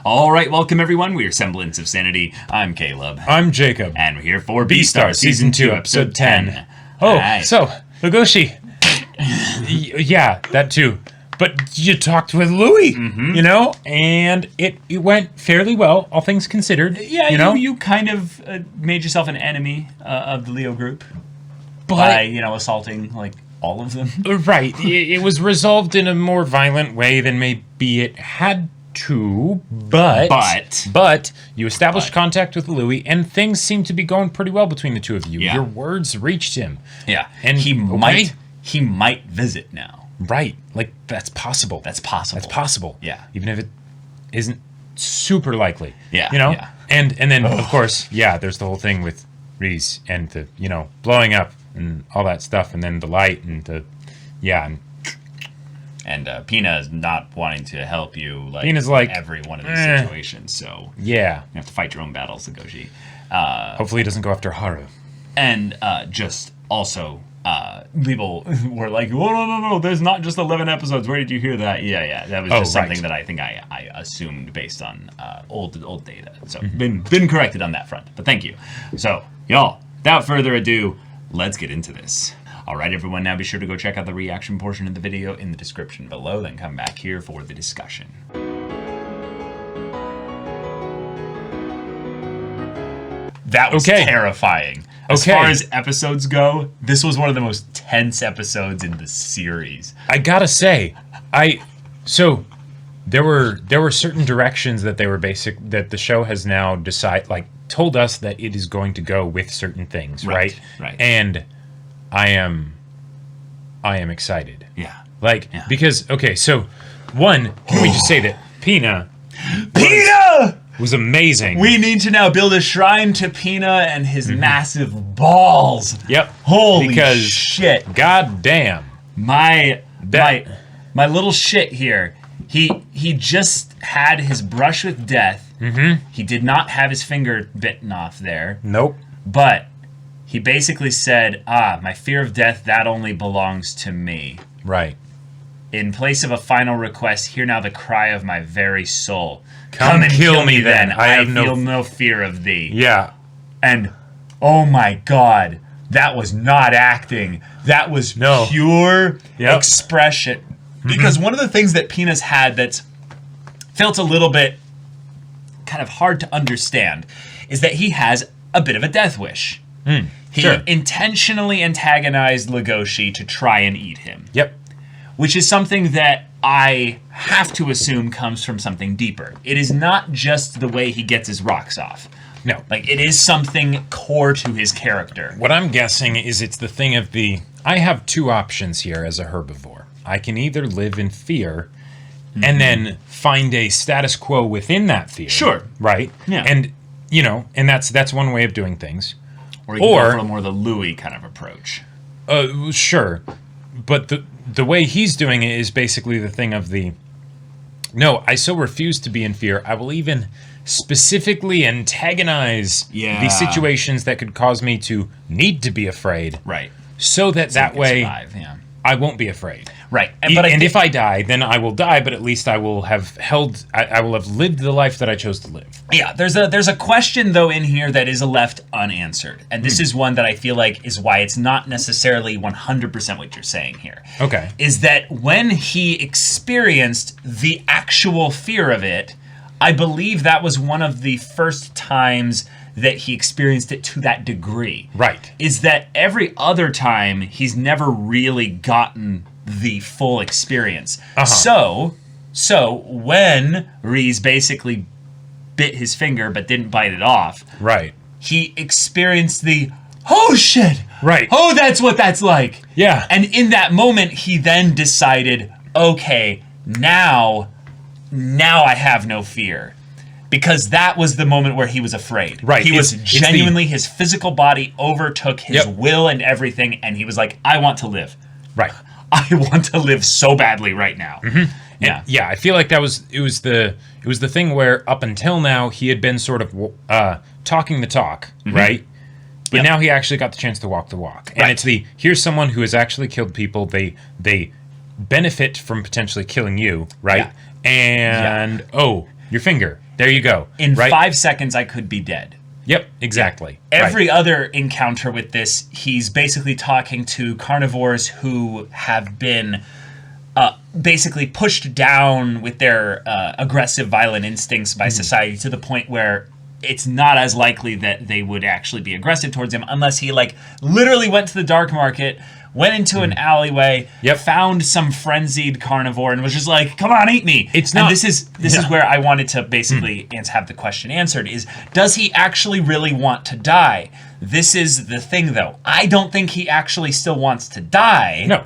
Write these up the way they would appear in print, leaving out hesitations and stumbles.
All right, welcome everyone. We are Semblance of Sanity. I'm Caleb. I'm Jacob. And we're here for Beastars Season 2, Episode 10. Oh, Right. so, Legoshi. Yeah, that too. But you talked with Louis, you know, and it went fairly well, all things considered. Yeah, you know? you kind of made yourself an enemy of the Leo group by, assaulting, like, all of them. Right. It was resolved in a more violent way than maybe it had to, but you established contact with Louis, and things seem to be going pretty well between the two of you. Yeah. Your words reached him. Yeah, And he might visit now. Right. Like, that's possible. That's possible. That's possible. Yeah. Even if it isn't super likely. Yeah, You know? yeah. And then, of course, there's the whole thing with Reese and the, blowing up and all that stuff, and then the light and the, And Pina is not wanting to help you, like, Pina's like, every one of these situations, so you have to fight your own battles, Legoshi. Hopefully he doesn't go after Haru. And just also, people were like, "Oh, no, there's not just 11 episodes. Where did you hear that?" Yeah, that was just something that I think I assumed based on old data. So been corrected on that front, but thank you. So, y'all, without further ado, let's get into this. All right, everyone, now be sure to go check out the reaction portion of the video in the description below, then come back here for the discussion. That was terrifying. As far as episodes go, this was one of the most tense episodes in the series. I gotta say, so there were certain directions that that the show has now told us that it is going to go with certain things, right? Right. And I am excited. Yeah. Because so one, can we just say that Pina was amazing. We need to now build a shrine to Pina and his massive balls. Yep. Holy shit. God damn. My little shit here. He just had his brush with death. He did not have his finger bitten off there. Nope. But he basically said, my fear of death, that only belongs to me. Right. In place of a final request, hear now the cry of my very soul. Come and kill me then. I feel no fear of thee. Yeah. And, oh my God, that was not acting. That was pure expression. Because one of the things that Pina's had that's felt a little bit kind of hard to understand is that he has a bit of a death wish. He intentionally antagonized Legoshi to try and eat him. Yep. Which is something that I have to assume comes from something deeper. It is not just the way he gets his rocks off. No. It is something core to his character. What I'm guessing is it's the thing of I have two options here as a herbivore. I can either live in fear and then find a status quo within that fear. Sure. Right? Yeah. And, and that's one way of doing things. Or you can go for more the Louis kind of approach. Sure. But the way he's doing it is basically the thing of no, I so refuse to be in fear. I will even specifically antagonize the situations that could cause me to need to be afraid. Right. So that way survive, I won't be afraid. Right. And if I die, then I will die, but at least I will have I will have lived the life that I chose to live. Yeah, there's a question, though, in here that is left unanswered. And this is one that I feel like is why it's not necessarily 100% what you're saying here. Okay. Is that when he experienced the actual fear of it, I believe that was one of the first times that he experienced it to that degree. Right. Is that every other time he's never really gotten the full experience. So when Reese basically bit his finger but didn't bite it off, right, he experienced the, oh shit, right, oh, that's what that's like. Yeah. And in that moment, he then decided, okay, now I have no fear. Because that was the moment where he was afraid. Right. He was genuinely, his physical body overtook his will and everything, and he was like, I want to live. Right. I want to live so badly right now. Yeah, I feel like it was the thing where up until now he had been sort of talking the talk, right? But now he actually got the chance to walk the walk. And it's here's someone who has actually killed people. They benefit from potentially killing you, right? Yeah. And oh, your finger. There you go. In right? 5 seconds, I could be dead. Yep, exactly. Every other encounter with this, he's basically talking to carnivores who have been basically pushed down with their aggressive, violent instincts by society to the point where it's not as likely that they would actually be aggressive towards him unless he, like, literally went to the dark market, went into an alleyway, found some frenzied carnivore, and was just like, "Come on, eat me!" It's not. And this is where I wanted to basically have the question answered: is does he actually really want to die? This is the thing, though. I don't think he actually still wants to die. No.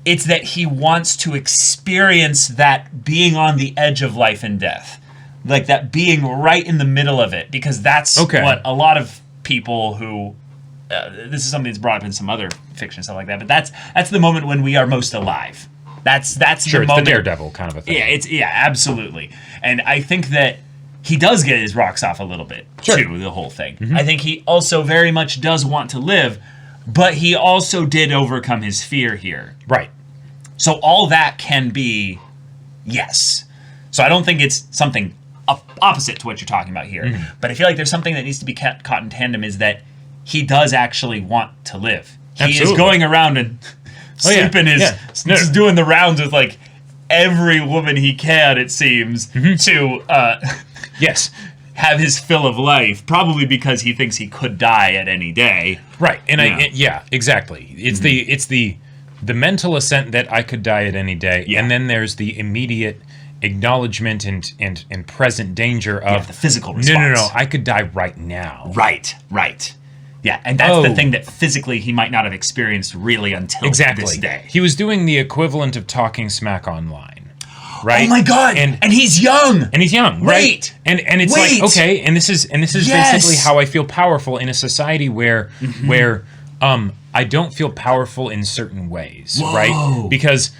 It's that he wants to experience that being on the edge of life and death, like that being right in the middle of it, because that's what a lot of people who. This is something that's brought up in some other fiction and stuff like that, but that's the moment when we are most alive. That's sure, the moment. The Daredevil kind of a thing. Yeah, absolutely. And I think that he does get his rocks off a little bit to the whole thing. I think he also very much does want to live, but he also did overcome his fear here. Right. So all that can be yes. So I don't think it's something opposite to what you're talking about here, but I feel like there's something that needs to be caught in tandem is that he does actually want to live. He is going around and sleeping just doing the rounds with, like, every woman he can, it seems, to have his fill of life, probably because he thinks he could die at any day. Right. And exactly. It's the mental assent that I could die at any day, and then there's the immediate acknowledgement and present danger of the physical response. No, I could die right now. Right. Yeah, and that's the thing that physically he might not have experienced really until this day. He was doing the equivalent of talking smack online, right? Oh my god! And he's young. And he's young, right? And it's like, okay, and this is basically how I feel powerful in a society where I don't feel powerful in certain ways, right? Because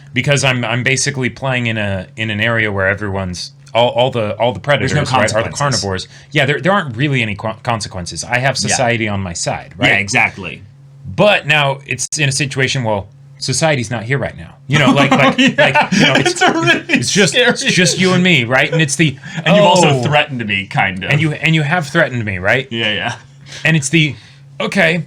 I'm basically playing in an area where everyone's all the predators, right, are the carnivores. Yeah, there aren't really any consequences. I have society on my side, right? Yeah, exactly. But now it's in a situation, well, society's not here right now. You know, like it's just you and me, right? And it's the and you've also threatened me, kind of. And you have threatened me, right? Yeah. And it's the okay,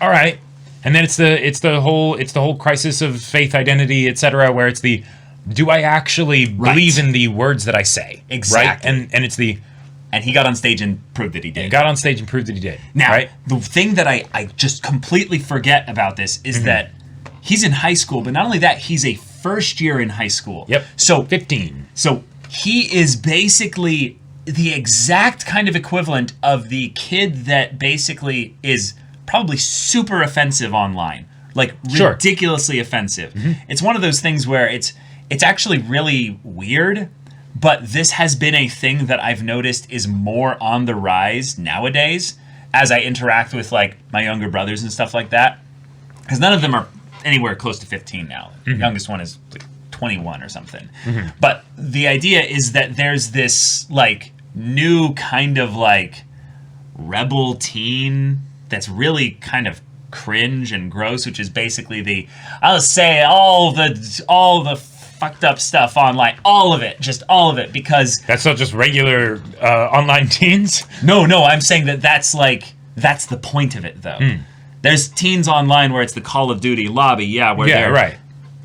all right. And then it's the whole crisis of faith, identity, etc., where it's the do I actually believe in the words that I say? Exactly. Right? And it's the and he got on stage and proved that he did. Now, the thing that I just completely forget about this is that he's in high school, but not only that, he's a first year in high school. Yep. So 15. So he is basically the exact kind of equivalent of the kid that basically is probably super offensive online. Like ridiculously offensive. It's one of those things where it's actually really weird, but this has been a thing that I've noticed is more on the rise nowadays as I interact with, like, my younger brothers and stuff like that. Because none of them are anywhere close to 15 now. The youngest one is like 21 or something. But the idea is that there's this, like, new kind of, like, rebel teen that's really kind of cringe and gross, which is basically I'll say all the fucked up stuff online, all of it, because that's not just regular online teens. No, I'm saying that's the point of it, though. There's teens online where it's the Call of Duty lobby, where they're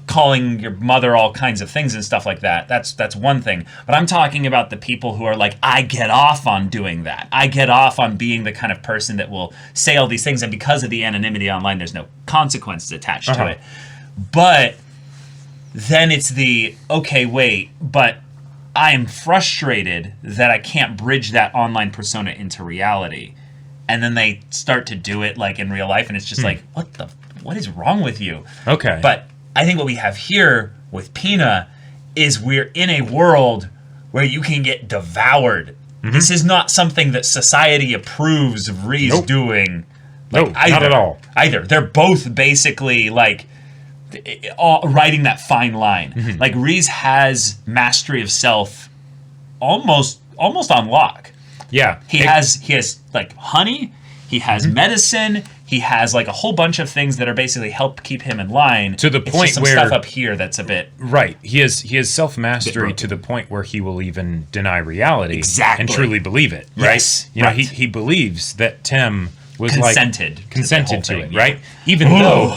calling your mother all kinds of things and stuff like that. That's one thing. But I'm talking about the people who are like, I get off on doing that. I get off on being the kind of person that will say all these things, and because of the anonymity online, there's no consequences attached to it. But then it's okay, wait, but I am frustrated that I can't bridge that online persona into reality. And then they start to do it, like, in real life, and it's just like, what is wrong with you? Okay. But I think what we have here with Pina is we're in a world where you can get devoured. This is not something that society approves of Reese doing. Like, not at all. Either. They're both basically, like, riding that fine line. Like, Reese has mastery of self almost on lock. Yeah. He has like honey, he has medicine, He has like a whole bunch of things that are basically help keep him in line. To the It's point just some where stuff up here that's a bit right. He has self-mastery broken. to the point where he will even deny reality Exactly. and truly believe it. Right? Yes, You know, right. he believes that Tem was consented consented the whole to it, thing, yeah. right? Even though,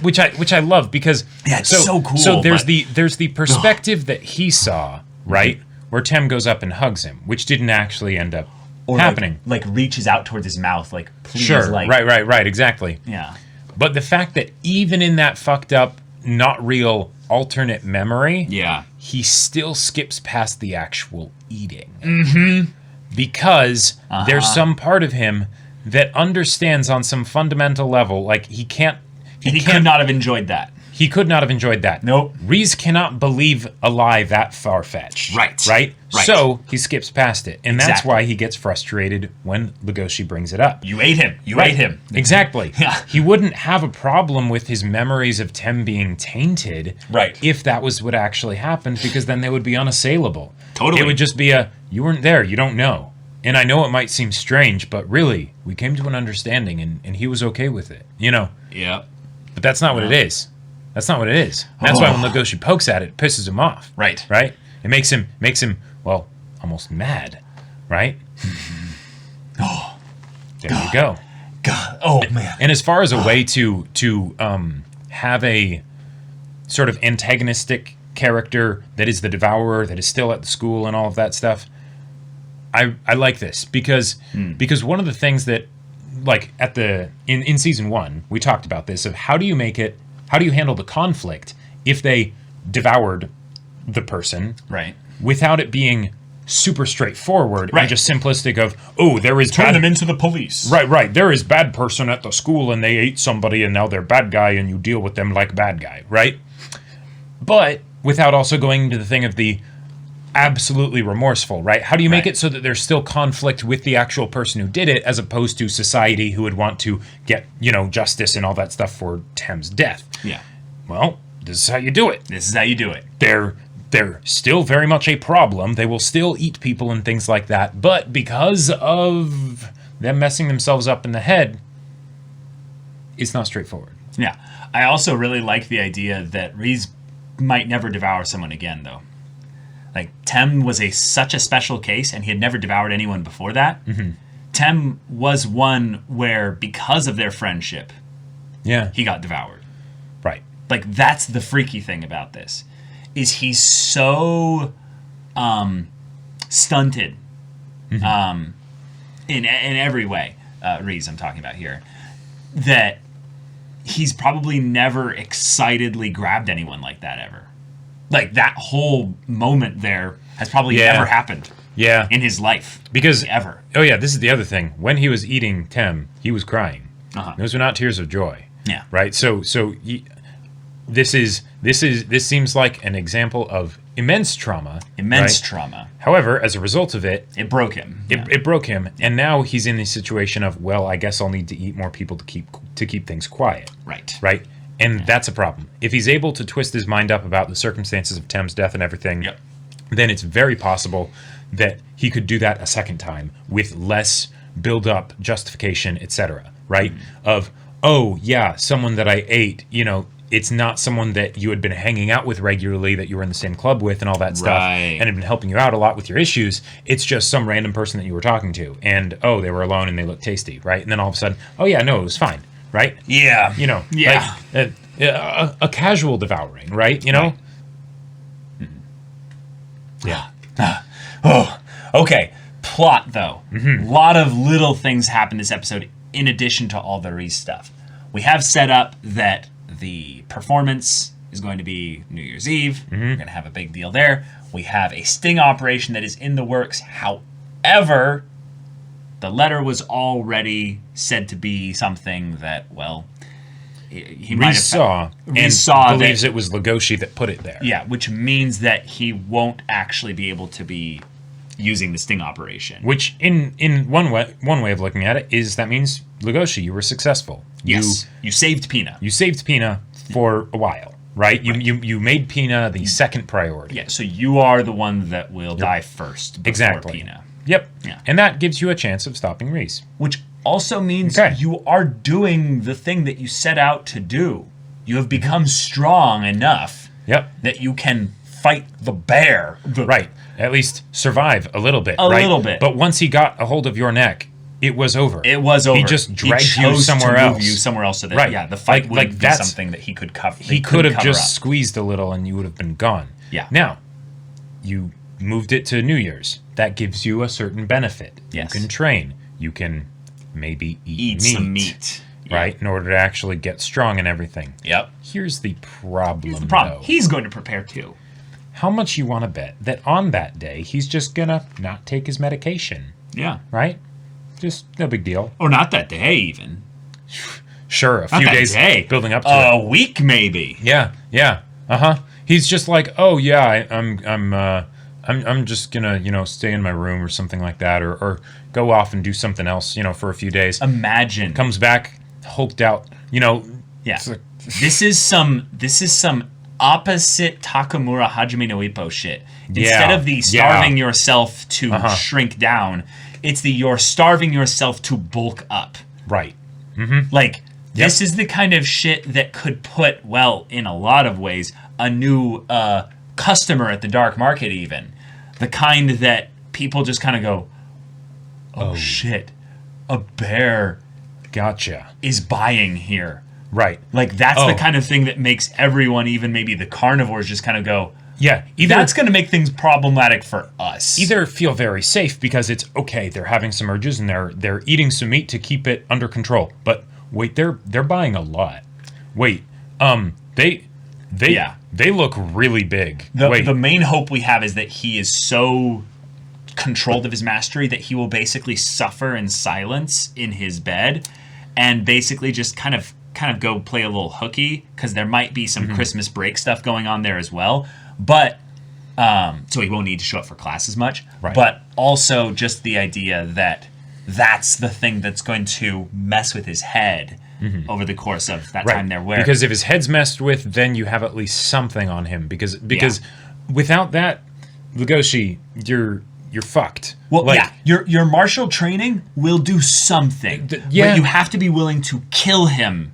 which I love because Yeah, it's so cool, So there's but- the perspective that he saw, right, where Tem goes up and hugs him, which didn't actually end up happening. Like reaches out towards his mouth, like please, Sure, like right, exactly. yeah, But the fact that even in that fucked up, not real alternate memory, yeah, he still skips past the actual eating. Because there's some part of him that understands on some fundamental level, like he could not have enjoyed that. He could not have enjoyed that. Nope. Reese cannot believe a lie that far-fetched. Right. Right? Right. So he skips past it. And that's Exactly. why he gets frustrated when Legoshi brings it up. You ate him. You Right. ate him. Exactly. Yeah. He wouldn't have a problem with his memories of Tem being tainted Right. if that was what actually happened, because then they would be unassailable. Totally. It would just be you weren't there, you don't know. And I know it might seem strange, but really, we came to an understanding and he was okay with it, you know? Yeah. But that's not what it is. That's not what it is. That's why when Legoshi pokes at it, it pisses him off. Right. Right? It makes him, well, almost mad. Right? There you go. God. Oh man. And as far as a way to have a sort of antagonistic character that is the devourer, that is still at the school and all of that stuff, I like this because one of the things that, like at in season 1 we talked about this of how do you handle the conflict if they devoured the person Right. without it being super straightforward Right. and just simplistic of, oh, there is Turn bad, them into the police. right, there is bad person at the school and they ate somebody and now they're bad guy and you deal with them like bad guy, right? But without also going into the thing of the absolutely remorseful, right? How do you make Right. it so that there's still conflict with the actual person who did it as opposed to society who would want to get, justice and all that stuff for Tem's death? Yeah. Well, this is how you do it. This is how you do it. They're still very much a problem. They will still eat people and things like that. But because of them messing themselves up in the head, it's not straightforward. Yeah. I also really like the idea that Reese might never devour someone again, though. Like, Tem was such a special case, and he had never devoured anyone before that. Mm-hmm. Tem was one where, because of their friendship, Yeah. he got devoured. Right. Like, that's the freaky thing about this, is he's so stunted in every way, Reese I'm talking about here, that he's probably never excitedly grabbed anyone like that ever. Like, that whole moment there has probably never happened Yeah. in his life. Because ever. Oh yeah, this is the other thing. When he was eating Tem, he was crying. Uh-huh. Those were not tears of joy. Yeah. Right. This seems like an example of immense trauma. Immense right? trauma. However, as a result of it, It broke him. it broke him, and now he's in the situation of, well, I guess I'll need to eat more people to keep things quiet. Right. Right. And that's a problem. If he's able to twist his mind up about the circumstances of Tem's death and everything, Yep. then it's very possible that he could do that a second time with less build-up, justification, etc. Right? Of, oh, yeah, someone that I ate, it's not someone that you had been hanging out with regularly, that you were in the same club with and all that stuff, Right. and had been helping you out a lot with your issues. It's just some random person that you were talking to, and, oh, they were alone and they looked tasty, right? And then all of a sudden, oh, yeah, no, it was fine, right? Yeah. Yeah. Like, a casual devouring, right? Right. Yeah. Oh, okay. Plot, though. A lot of little things happen this episode in addition to all the Reese stuff. We have set up that the performance is going to be New Year's Eve. We're going to have a big deal there. We have a sting operation that is in the works. However, the letter was already said to be something that, well, he might have saw believes that, it was Legoshi that put it there. yeah, which means that he won't actually be able to be using the sting operation. Which, in one way of looking at it, is that means Legoshi, you were successful. Yes, you saved Pina. You saved Pina for a while, right? You made Pina the second priority. Yeah, so you are the one that will die first before Exactly. Pina. Yep. Yeah. And that gives you a chance of stopping Reese. Which also means you are doing the thing that you set out to do. You have become strong enough that you can fight the bear. Right. At least survive a little bit. A little bit. But once he got a hold of your neck, it was over. It was over. He just dragged you somewhere else. Move you somewhere else so that the fight would be something that he could cover. He could have just squeezed a little and you would have been gone. Yeah. Now, you moved it to New Year's. That gives you a certain benefit. Yes. You can train. You can maybe eat some meat. Right? In order to actually get strong and everything. Yep. Here's the problem, though. He's going to prepare too. How much you want to bet that on that day, he's just going to not take his medication? Yeah. Right? Just no big deal. Or not that day, even. Sure, a few days building up to it. A week, maybe. Yeah. He's just like, oh yeah, I'm just gonna stay in my room or something like that, or go off and do something else, for a few days. Imagine comes back hulked out, Yeah. Like, this is some opposite Takamura Hajime no Ippo shit. Instead of the starving yourself to shrink down, it's the you're starving yourself to bulk up. Right. Mm-hmm. Like, this is the kind of shit that could put, well, in a lot of ways, a new customer at the dark market even. The kind that people just kind of go, oh shit, a bear is buying here. Right. Like, that's the kind of thing that makes everyone, even maybe the carnivores, just kind of go, yeah, that's going to make things problematic for us. Either feel very safe because it's okay, they're having some urges and they're eating some meat to keep it under control. But wait, they're buying a lot. Wait, they look really big. The main hope we have is that he is so controlled of his mastery that he will basically suffer in silence in his bed and basically just kind of go play a little hooky, because there might be some Christmas break stuff going on there as well. But so he won't need to show up for class as much. Right. But also just the idea that that's the thing that's going to mess with his head over the course of that time there. Because if his head's messed with, then you have at least something on him. Because without that, Legoshi, you're fucked. Well, your martial training will do something. But you have to be willing to kill him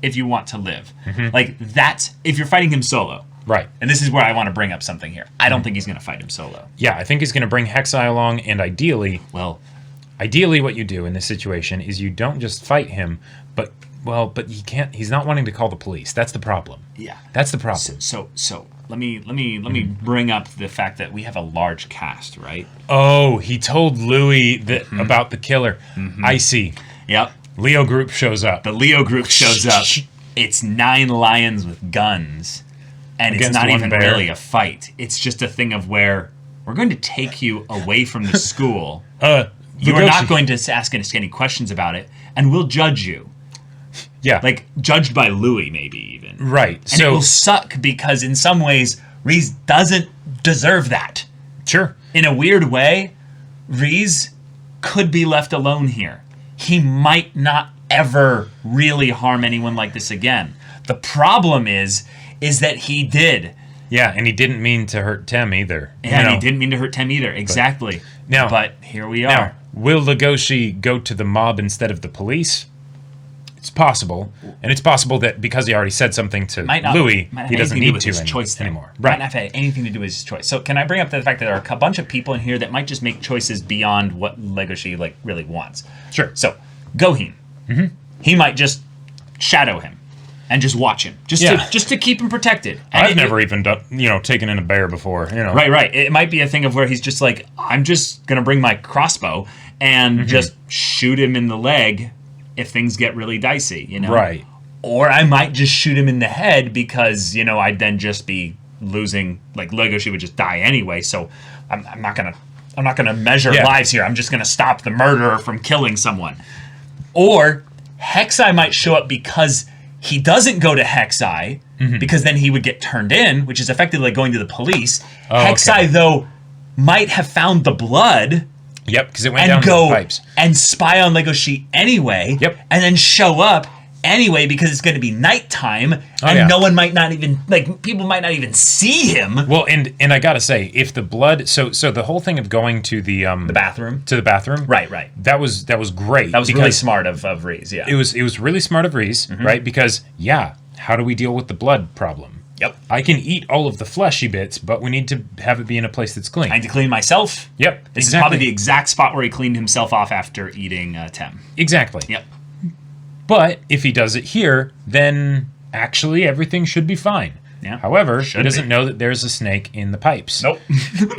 if you want to live. Like, that's if you're fighting him solo. Right. And this is where I want to bring up something here. I don't think he's going to fight him solo. Yeah, I think he's going to bring Hexai along, and ideally what you do in this situation is you don't just fight him, but he can't. He's not wanting to call the police. That's the problem. Yeah. That's the problem. So let me bring up the fact that we have a large cast, right? Oh, he told Louis about the killer. I see. Yep. Leo group shows up. The Leo group shows up. It's 9 lions with guns. And it's not even really a fight. It's just a thing of where we're going to take you away from the school. You're not going to ask us any questions about it, and we'll judge you. Yeah. Like, judged by Louis, maybe even. Right. And it will suck because in some ways, Reese doesn't deserve that. Sure. In a weird way, Reese could be left alone here. He might not ever really harm anyone like this again. The problem is that he did. Yeah, and he didn't mean to hurt Tem either. And he didn't mean to hurt Tem either. Exactly. But here we are. Now, will Legoshi go to the mob instead of the police? It's possible. And it's possible that because he already said something to Louis, he doesn't need to anymore. Right. Might not have anything to do with his choice. So can I bring up the fact that there are a bunch of people in here that might just make choices beyond what Legoshi really wants? Sure. So, Gohin. He might just shadow him. And just watch him, just to keep him protected. And I've never even done, taken in a bear before. Right. It might be a thing of where he's just like, I'm just gonna bring my crossbow and just shoot him in the leg if things get really dicey. Right. Or I might just shoot him in the head because I'd then just be losing. Like, Legoshi would just die anyway. So I'm not gonna measure lives here. I'm just gonna stop the murderer from killing someone. Or Hexai might show up because he doesn't go to Hexai, because then he would get turned in, which is effectively like going to the police. Hexai, though, might have found the blood. Yep, because it went down the pipes. And spy on Legoshi anyway. Yep. And then show up anyway because it's going to be nighttime and no one might not even, like, people might not even see him. Well, and I gotta say, if the blood, so the whole thing of going to the bathroom, right, that was great. That was really smart of Reese. Yeah, it was really smart of Reese, right? Because how do we deal with the blood problem? Yep. I can eat all of the fleshy bits, but we need to have it be in a place that's clean. I need to clean myself. Yep. This is probably the exact spot where he cleaned himself off after eating Tem. Exactly. Yep. But if he does it here, then actually everything should be fine. Yeah. However, he doesn't know that there's a snake in the pipes. Nope.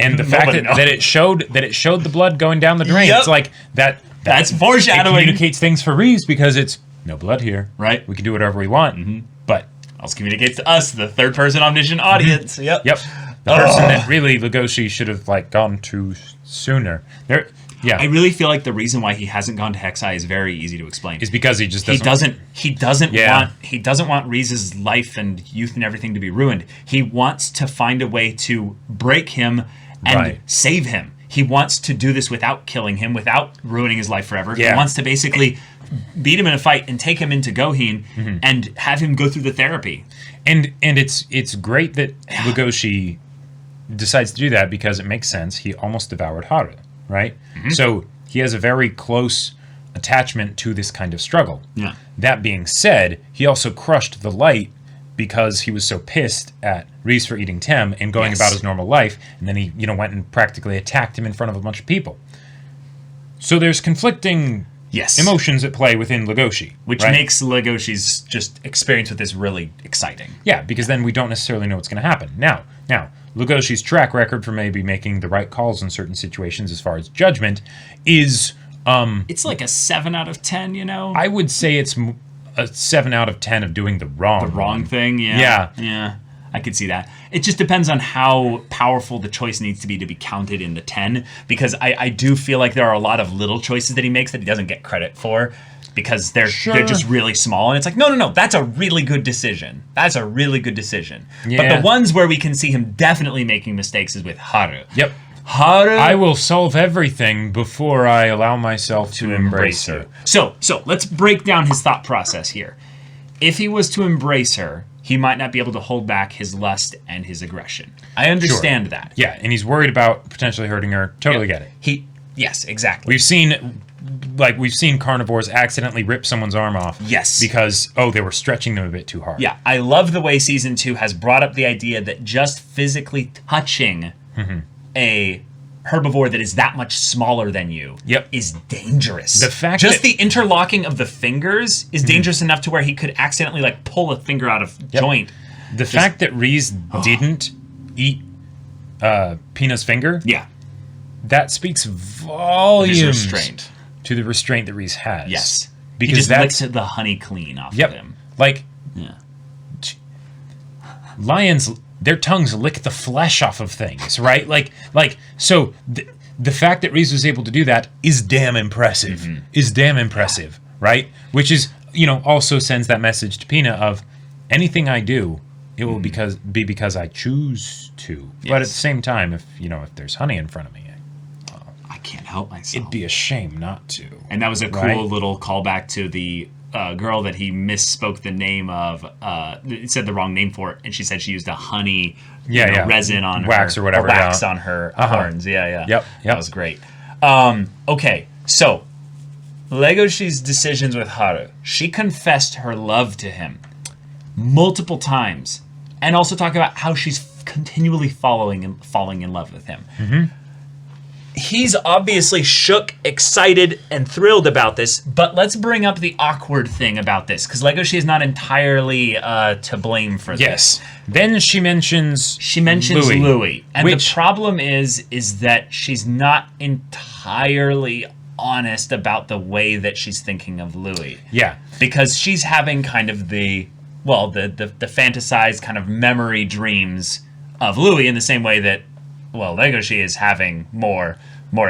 And the fact that it showed the blood going down the drain, it's like that's foreshadowing. It communicates things for Reese because it's no blood here. Right. We can do whatever we want. But also communicates to us, the third-person omniscient audience. Yep. The person that really Legoshi should have gone to sooner. I really feel like the reason why he hasn't gone to Hexai is very easy to explain. Is because he doesn't want Reese's life and youth and everything to be ruined. He wants to find a way to break him and save him. He wants to do this without killing him, without ruining his life forever. Yeah. He wants to basically beat him in a fight and take him into Gohin and have him go through the therapy. And it's great that Legoshi decides to do that because it makes sense. He almost devoured Haru, right? So he has a very close attachment to this kind of struggle. Yeah. That being said, he also crushed the light because he was so pissed at Reese for eating Tem and going about his normal life, and then he went and practically attacked him in front of a bunch of people. So there's conflicting emotions at play within Legoshi. Which makes Legoshi's just experience with this really exciting. Yeah, because then we don't necessarily know what's going to happen. Now, Legoshi's track record for maybe making the right calls in certain situations as far as judgment is... it's like a 7 out of 10, I would say it's a 7 out of 10 of doing the wrong thing, Yeah. I could see that. It just depends on how powerful the choice needs to be counted in the 10, because I do feel like there are a lot of little choices that he makes that he doesn't get credit for because they're just really small, and it's like, no, that's a really good decision. That's a really good decision. Yeah. But the ones where we can see him definitely making mistakes is with Haru. Yep. Haru, I will solve everything before I allow myself to embrace her. So let's break down his thought process here. If he was to embrace her, he might not be able to hold back his lust and his aggression. I understand that. Yeah, and he's worried about potentially hurting her. Totally get it. Yes, exactly. We've seen carnivores accidentally rip someone's arm off. Yes. Because, they were stretching them a bit too hard. Yeah, I love the way Season 2 has brought up the idea that just physically touching a herbivore that is that much smaller than you is dangerous. The fact the interlocking of the fingers is dangerous enough to where he could accidentally pull a finger out of joint. The fact that Reese didn't eat Pina's finger, that speaks volumes to the restraint that Reese has. Yes, because he just licked the honey clean off of him. Lions, their tongues lick the flesh off of things, right? So the fact that Reese was able to do that is damn impressive. Right? Which is, also sends that message to Pina of anything I do, it will be because I choose to. Yes. But at the same time, if there's honey in front of me, I can't help myself. It'd be a shame not to. And that was a cool little callback to the girl that he misspoke the name of, said the wrong name for it, and she said she used a honey resin on wax her, or whatever, wax on her horns. Yep. That was great. Okay, so Legoshi's decisions with Haru. She confessed her love to him multiple times, and also talk about how she's continually falling in love with him. He's obviously shook, excited, and thrilled about this, but let's bring up the awkward thing about this, because Legoshi is not entirely to blame for this. Then she mentions Louis. And the problem is that she's not entirely honest about the way that she's thinking of Louis. Yeah. Because she's having kind of the fantasized kind of memory dreams of Louis in the same way that Legoshi is having more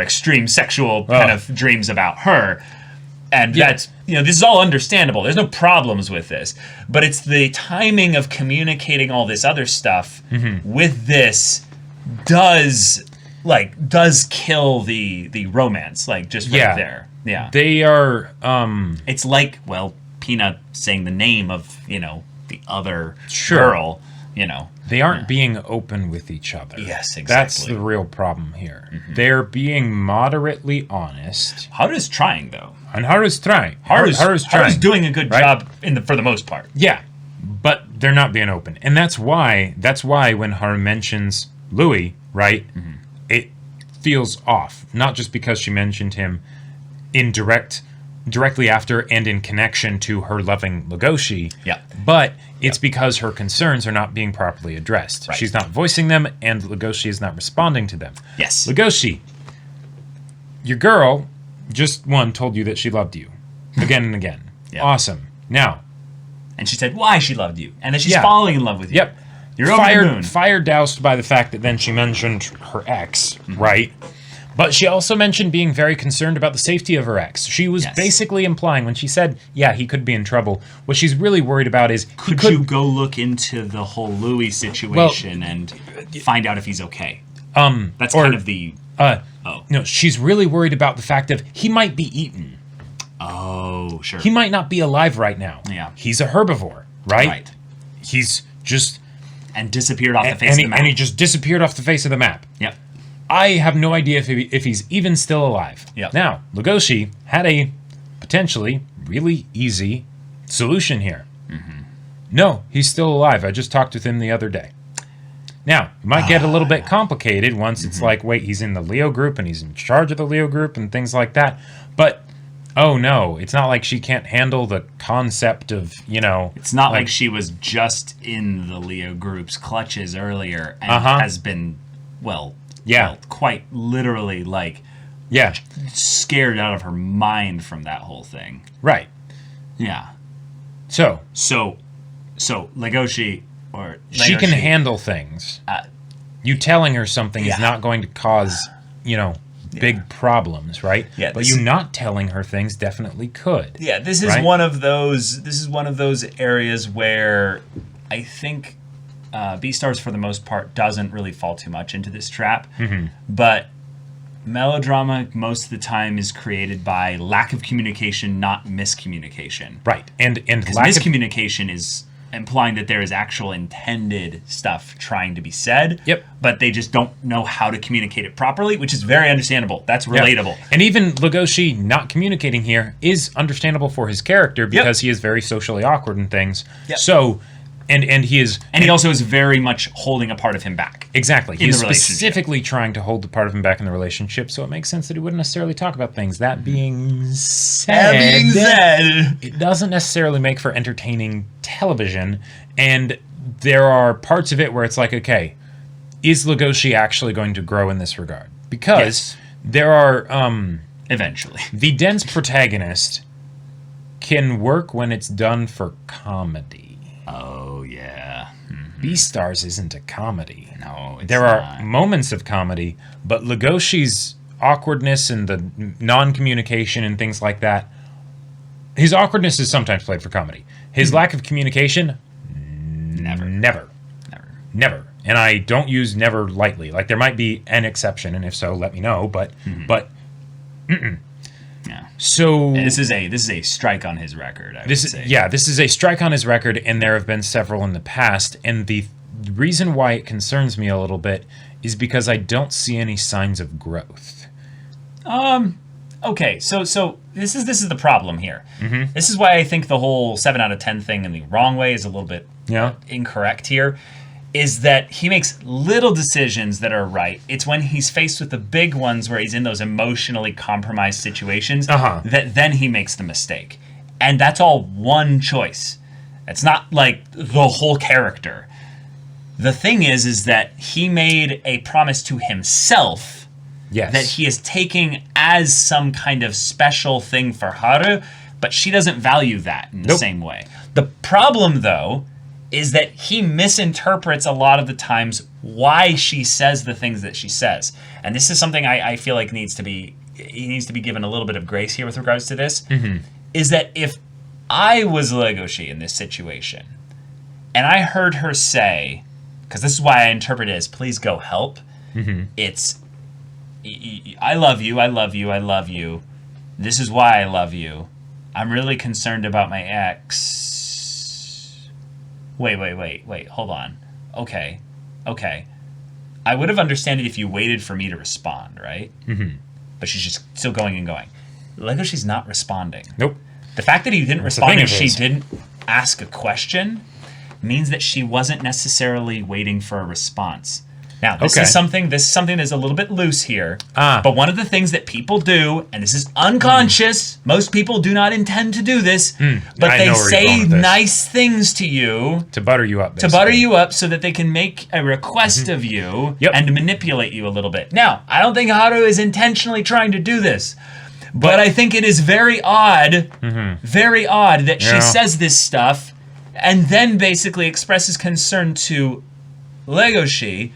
extreme sexual kind of dreams about her. And that's, this is all understandable. There's no problems with this. But it's the timing of communicating all this other stuff with this does kill the romance, just right there. Yeah. They are... It's like, Pina saying the name of, the other Sure. girl, They aren't being open with each other. Yes, exactly. That's the real problem here. They're being moderately honest. Haru's trying, though. And Haru's trying. Haru's trying. Haru's doing a good right? job for the most part. Yeah, but they're not being open. And that's why when Haru mentions Louis, right, it feels off. Not just because she mentioned him directly after and in connection to her loving Legoshi, but it's because her concerns are not being properly addressed. Right. She's not voicing them, and Legoshi is not responding to them. Yes. Legoshi, your girl just told you that she loved you again and again. Awesome. Now, and she said why she loved you, and that she's falling in love with you. Yep. You're over the moon. Fire doused by the fact that then she mentioned her ex, right? But she also mentioned being very concerned about the safety of her ex. She was basically implying when she said, he could be in trouble, what she's really worried about is... Could you go look into the whole Louis situation and find out if he's okay? That's kind of the... No, she's really worried about the fact of he might be eaten. Oh, sure. He might not be alive right now. Yeah. He's a herbivore, right? Right. He's just... And disappeared off the face of the map. And he just disappeared off the face of the map. Yep. I have no idea if he's even still alive. Yep. Now, Legoshi had a potentially really easy solution here. No, he's still alive. I just talked with him the other day. Now, it might get a little bit complicated once it's like, wait, he's in the Leo group and he's in charge of the Leo group and things like that. But, oh no, it's not like she can't handle the concept of, It's not like she was just in the Leo group's clutches earlier and has been, quite literally, scared out of her mind from that whole thing. Right. Yeah. So Legoshi, she can handle things. You telling her something is not going to cause, big problems, right? Yeah. But you not telling her things definitely could. Yeah, this is one of those areas where I think Beastars, for the most part, doesn't really fall too much into this trap. But melodrama most of the time is created by lack of communication, not miscommunication. Right. And miscommunication is implying that there is actual intended stuff trying to be said. Yep. But they just don't know how to communicate it properly, which is very understandable. That's relatable. Yeah. And even Legoshi not communicating here is understandable for his character because he is very socially awkward and things. Yep. So, and he is... And he also is very much holding a part of him back. Exactly. He is specifically trying to hold the part of him back in the relationship, so it makes sense that he wouldn't necessarily talk about things. That being said, it doesn't necessarily make for entertaining television, and there are parts of it where it's like, okay, is Legoshi actually going to grow in this regard? Because there are... eventually. The dense protagonist can work when it's done for comedy. Oh, yeah. Beastars isn't a comedy. No, it's There not. are moments of comedy, but Legoshi's awkwardness and the non-communication and things like that, his awkwardness is sometimes played for comedy. His lack of communication, never. And I don't use never lightly. Like, there might be an exception, and if so, let me know, but Yeah. So this is a strike on his record. This is a strike on his record, and there have been several in the past. And the reason why it concerns me a little bit is because I don't see any signs of growth. Okay, so this is the problem here. This is why I think the whole 7 out of 10 thing in the wrong way is a little bit incorrect here. Is that he makes little decisions that are right. It's when he's faced with the big ones where he's in those emotionally compromised situations that then he makes the mistake. And that's all one choice. It's not like the whole character. The thing is that he made a promise to himself that he is taking as some kind of special thing for Haru, but she doesn't value that in the same way. The problem, though, is that he misinterprets a lot of the times why she says the things that she says. And this is something I feel like he needs to be given a little bit of grace here with regards to this, is that if I was Legoshi in this situation, and I heard her say, because this is why I interpret it as, please go help, it's, I love you, I love you, I love you, this is why I love you, I'm really concerned about my ex. Wait, hold on. Okay. I would have understood it if you waited for me to respond, right? Mm-hmm. But she's just still going and going. Legoshi's not responding. Nope. The fact that he didn't respond and she didn't ask a question means that she wasn't necessarily waiting for a response. Now, this is something that's a little bit loose here. But one of the things that people do, and this is unconscious, most people do not intend to do this, but they say nice things to you. To butter you up, basically. To butter you up so that they can make a request of you and manipulate you a little bit. Now, I don't think Haru is intentionally trying to do this. But I think it is very odd that she says this stuff and then basically expresses concern to Legoshi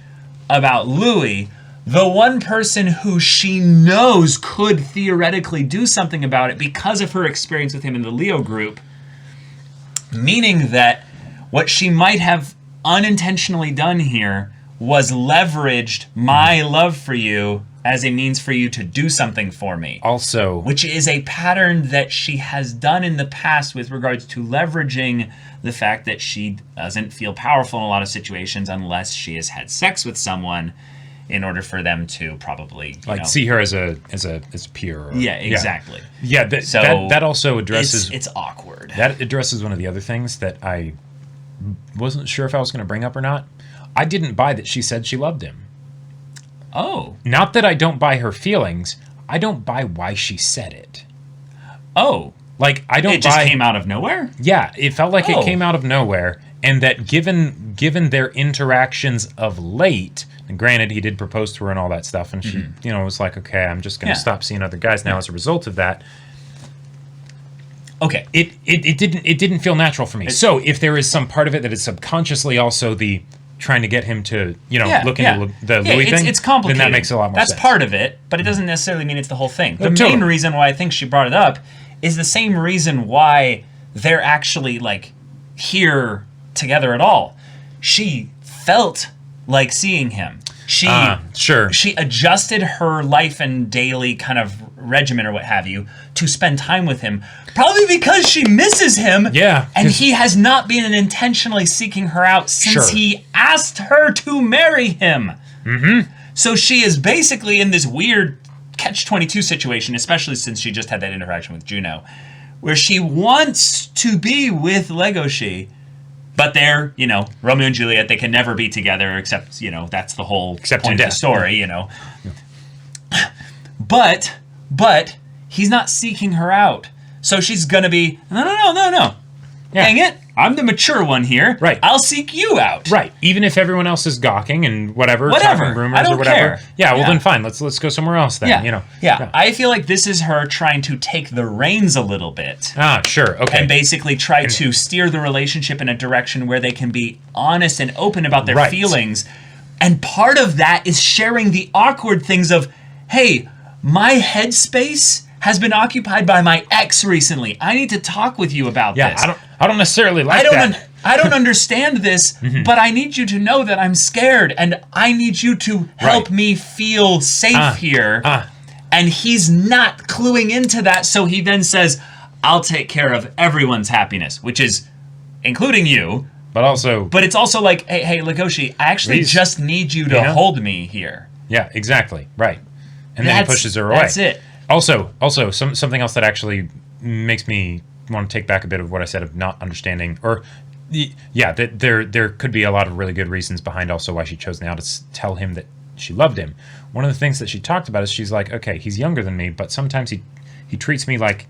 about Louis, the one person who she knows could theoretically do something about it because of her experience with him in the Leo group, meaning that what she might have unintentionally done here was leveraged my love for you as a means for you to do something for me. Also, which is a pattern that she has done in the past with regards to leveraging the fact that she doesn't feel powerful in a lot of situations unless she has had sex with someone in order for them to probably see her as peer. Exactly. Yeah, that also addresses... It's awkward. That addresses one of the other things that I wasn't sure if I was going to bring up or not. I didn't buy that she said she loved him. Oh. Not that I don't buy her feelings. I don't buy why she said it. Oh. Like, I don't buy... It just came out of nowhere? Yeah, it felt like it came out of nowhere. And that given their interactions of late... And granted, he did propose to her and all that stuff. And she, was like, okay, I'm just going to stop seeing other guys now as a result of that. Okay. It didn't feel natural for me. So if there is some part of it that is subconsciously also the... trying to get him to, look into the Louis thing, it's complicated. Then that makes a lot more sense. That's part of it, but it doesn't necessarily mean it's the whole thing. The main reason why I think she brought it up is the same reason why they're actually, here together at all. She felt like seeing him. She adjusted her life and daily kind of regimen or what have you to spend time with him, probably because she misses him. Yeah. And he has not been intentionally seeking her out since he asked her to marry him. Mm-hmm. So she is basically in this weird catch-22 situation, especially since she just had that interaction with Juno, where she wants to be with Legoshi, but they're, Romeo and Juliet, they can never be together except, that's the whole point of the story, But he's not seeking her out. So she's going to be, no. Yeah. Dang it. I'm the mature one here. Right. I'll seek you out. Right. Even if everyone else is gawking and whatever. Talking rumors I don't or whatever. Care. Yeah, well then fine. Let's go somewhere else then. Yeah. I feel like this is her trying to take the reins a little bit. Sure. Okay. And basically try to steer the relationship in a direction where they can be honest and open about their feelings. And part of that is sharing the awkward things of, hey, my headspace has been occupied by my ex recently. I need to talk with you about this. I don't necessarily like that. I don't understand this, but I need you to know that I'm scared, and I need you to help me feel safe here. And he's not cluing into that, so he then says, I'll take care of everyone's happiness, which is including you. But it's also like, hey, Legoshi, I actually just need you to hold me here. Yeah, exactly. Right. And then he pushes her away. That's it. Also, something else that actually makes me want to take back a bit of what I said of not understanding, that there could be a lot of really good reasons behind also why she chose now to tell him that she loved him. One of the things that she talked about is she's like, okay, he's younger than me, but sometimes he treats me like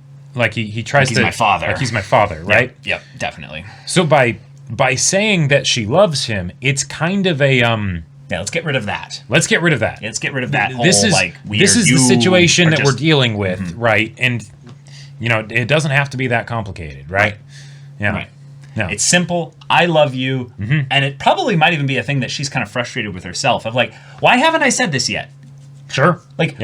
he tries to... He's my father. Like he's my father, right? Yep, definitely. So by saying that she loves him, it's kind of a... Yeah, let's get rid of that. Let's get rid of that. Let's get rid of that whole, this is the situation that we're dealing with, right? And, it doesn't have to be that complicated, right? Yeah. Right. No. It's simple. I love you. Mm-hmm. And it probably might even be a thing that she's kind of frustrated with herself of like, why haven't I said this yet? Sure. Like,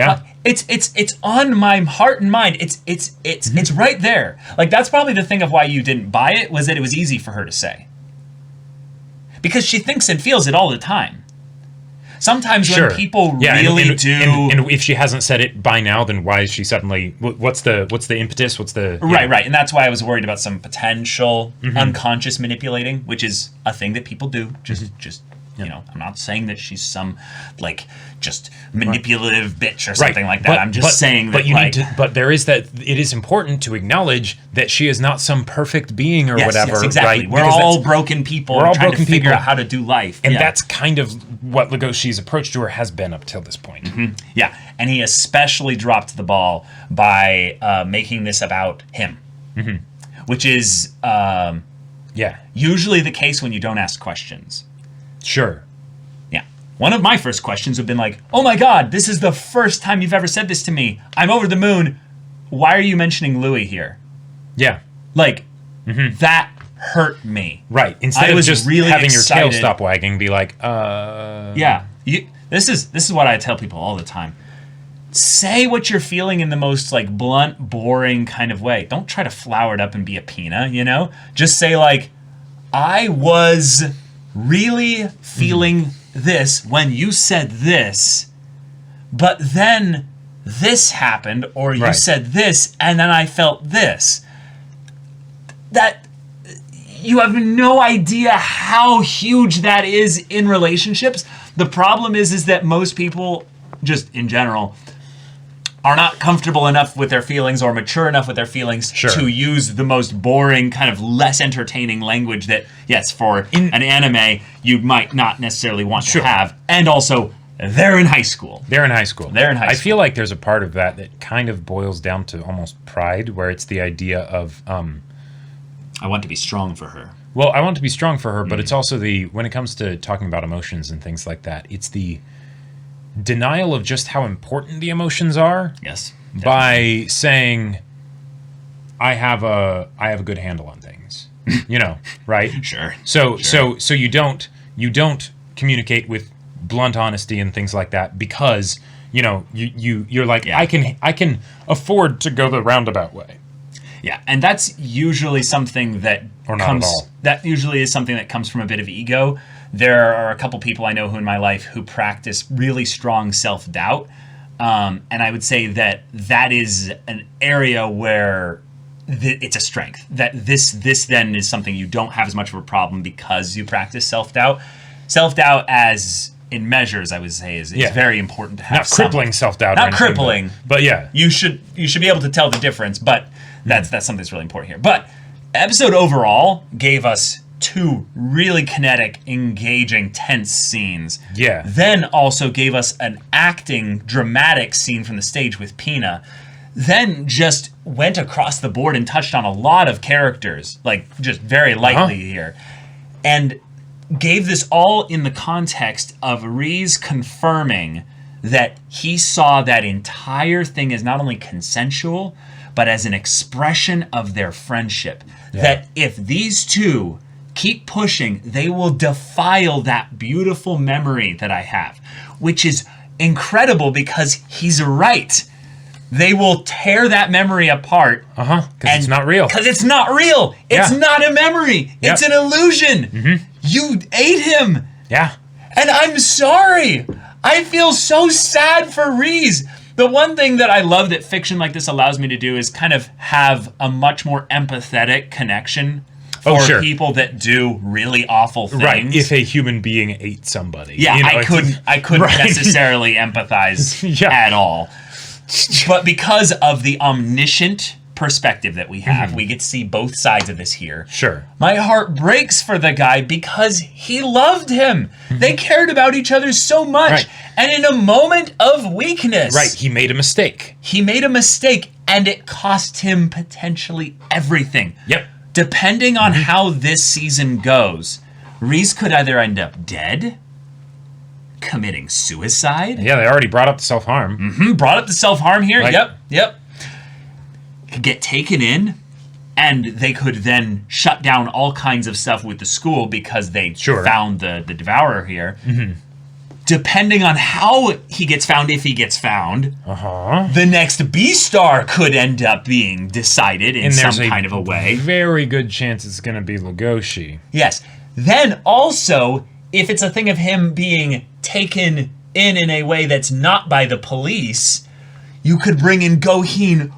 it's on my heart and mind. It's right there. Like, that's probably the thing of why you didn't buy it, was that it was easy for her to say. Because she thinks and feels it all the time. sometimes when people really do... And if she hasn't said it by now, then why is she suddenly... What's the impetus? What's the... Right. And that's why I was worried about some potential unconscious manipulating, which is a thing that people do. Just you know, I'm not saying that she's some, like, just manipulative bitch or something like that. I'm just saying that, but there is that... It is important to acknowledge that she is not some perfect being or whatever. Yes, exactly. Right? We're all broken people. We're all trying to figure out how to do life. And that's kind of what Legoshi's approach to her has been up till this point. Yeah, and he especially dropped the ball by making this about him, which is usually the case when you don't ask questions. Sure. Yeah. One of my first questions would have been like, oh my god, this is the first time you've ever said this to me. I'm over the moon. Why are you mentioning Louis here? Yeah. Like, that hurt me. Right. Instead of just really having your tail stop wagging, be like, Yeah. This is what I tell people all the time. Say what you're feeling in the most, like, blunt, boring kind of way. Don't try to flower it up and be a Pina, you know? Just say, like, I was really feeling this when you said this, but then this happened, or you said this, and then I felt this. That, you have no idea how huge that is in relationships. The problem is that most people, just in general, are not comfortable enough with their feelings or mature enough with their feelings to use the most boring, kind of less entertaining language that, yes, for an anime, you might not necessarily want to have. And also, they're in high school. I feel like there's a part of that kind of boils down to almost pride, where it's the idea of... I want to be strong for her. Well, I want to be strong for her, but it's also when it comes to talking about emotions and things like that, it's the denial of just how important the emotions are. Yes. Definitely. By saying, I have a good handle on things. You know, right? Sure. So you don't communicate with blunt honesty and things like that because, you know, you're like, I can afford to go the roundabout way. Yeah, and that's usually something that usually is something that comes from a bit of ego. There are a couple people I know who in my life who practice really strong self-doubt. And I would say that is an area where it's a strength. That this then is something you don't have as much of a problem because you practice self-doubt. Self-doubt as in measures, I would say, is very important to have. Not crippling self-doubt. Not crippling. But yeah. You should be able to tell the difference, but that's something that's really important here. But episode overall gave us 2 really kinetic, engaging, tense scenes. Yeah. Then also gave us an acting, dramatic scene from the stage with Pina. Then just went across the board and touched on a lot of characters, like just very lightly here. And gave this all in the context of Reese confirming that he saw that entire thing as not only consensual, but as an expression of their friendship. Yeah. That if these two keep pushing, they will defile that beautiful memory that I have, which is incredible because he's right. They will tear that memory apart. Because it's not real. Because it's not real. It's not a memory. It's an illusion. You ate him. Yeah. And I'm sorry. I feel so sad for Reese. The one thing that I love that fiction like this allows me to do is kind of have a much more empathetic connection for people that do really awful things. Right, if a human being ate somebody. Yeah, you know, I couldn't necessarily empathize at all. But because of the omniscient perspective that we have, we get to see both sides of this here. Sure. My heart breaks for the guy because he loved him. They cared about each other so much. Right. And in a moment of weakness... Right, he made a mistake. And it cost him potentially everything. Yep. Depending on how this season goes, Reese could either end up dead, committing suicide. Yeah, they already brought up the self-harm. Brought up the self-harm here. Like, Yep. Could get taken in, and they could then shut down all kinds of stuff with the school because they found the devourer here. Depending on how he gets found, if he gets found, the next Beastar could end up being decided in some kind of a way. Very good chance it's going to be Legoshi. Yes. Then also, if it's a thing of him being taken in a way that's not by the police, you could bring in Goheen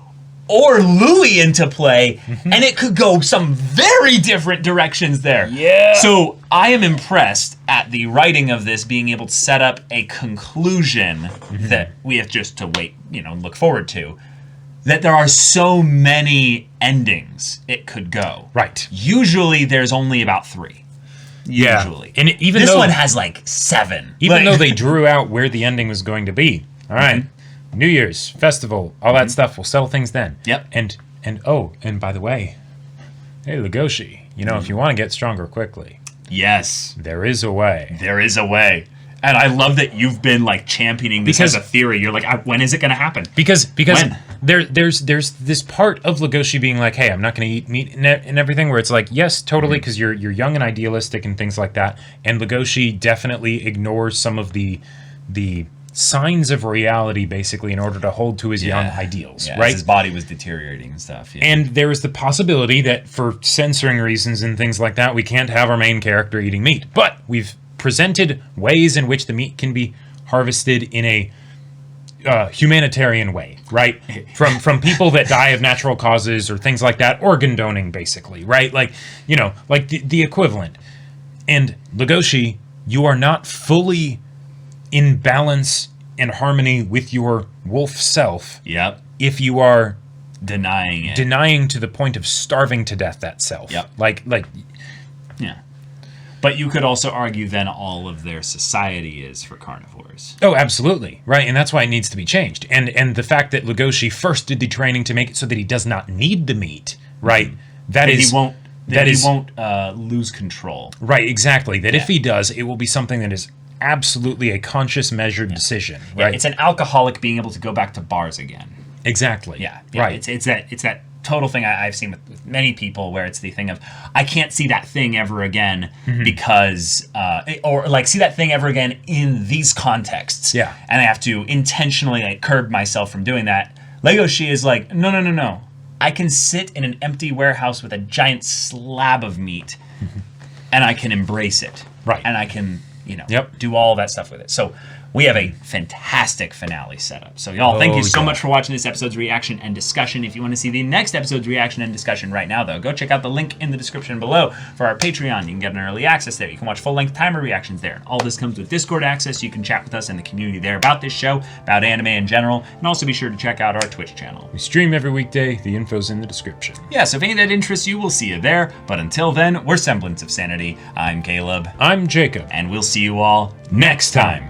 or Louis into play, and it could go some very different directions there. Yeah. So I am impressed at the writing of this being able to set up a conclusion that we have just to wait, look forward to. That there are so many endings it could go. Right. Usually there's only about 3. Usually. And even this though one has like 7. Even though they drew out where the ending was going to be. All right. New Year's, festival, all that stuff. We'll settle things then. Yep. And by the way, hey, Legoshi, if you want to get stronger quickly. Yes. There is a way. There is a way. And I love that you've been like championing this as a theory. You're like, when is it going to happen? Because when? there's this part of Legoshi being like, hey, I'm not going to eat meat and everything, where it's like, yes, totally, because you're young and idealistic and things like that. And Legoshi definitely ignores some of the signs of reality, basically, in order to hold to his young ideals, right? His body was deteriorating and stuff. Yeah. And there is the possibility that for censoring reasons and things like that, we can't have our main character eating meat. But we've presented ways in which the meat can be harvested in a humanitarian way, right? From people that die of natural causes or things like that, organ donating, basically, right? Like, like the equivalent. And Legoshi, you are not fully in balance and harmony with your wolf self. Yep. If you are denying to the point of starving to death that self. Yep. Like yeah. But you could also argue then all of their society is for carnivores. Oh, absolutely. Right. And that's why it needs to be changed. And the fact that Legoshi first did the training to make it so that he does not need the meat, right? He won't lose control. Right, exactly. That if he does, it will be something that is absolutely a conscious, measured decision. Right. Yeah, it's an alcoholic being able to go back to bars again. Exactly. Yeah. Right. It's that total thing I've seen with many people where it's the thing of, I can't see that thing ever again because, or like see that thing ever again in these contexts. Yeah. And I have to intentionally curb myself from doing that. Legoshi is like, no. I can sit in an empty warehouse with a giant slab of meat and I can embrace it. Right. And I can, do all that stuff with it. So we have a fantastic finale set up. So y'all, thank you so much for watching this episode's reaction and discussion. If you want to see the next episode's reaction and discussion right now, though, go check out the link in the description below for our Patreon. You can get an early access there. You can watch full-length timer reactions there. All this comes with Discord access. You can chat with us in the community there about this show, about anime in general, and also be sure to check out our Twitch channel. We stream every weekday. The info's in the description. Yeah, so if any of that interests you, we'll see you there. But until then, we're Semblance of Sanity. I'm Caleb. I'm Jacob. And we'll see you all next time.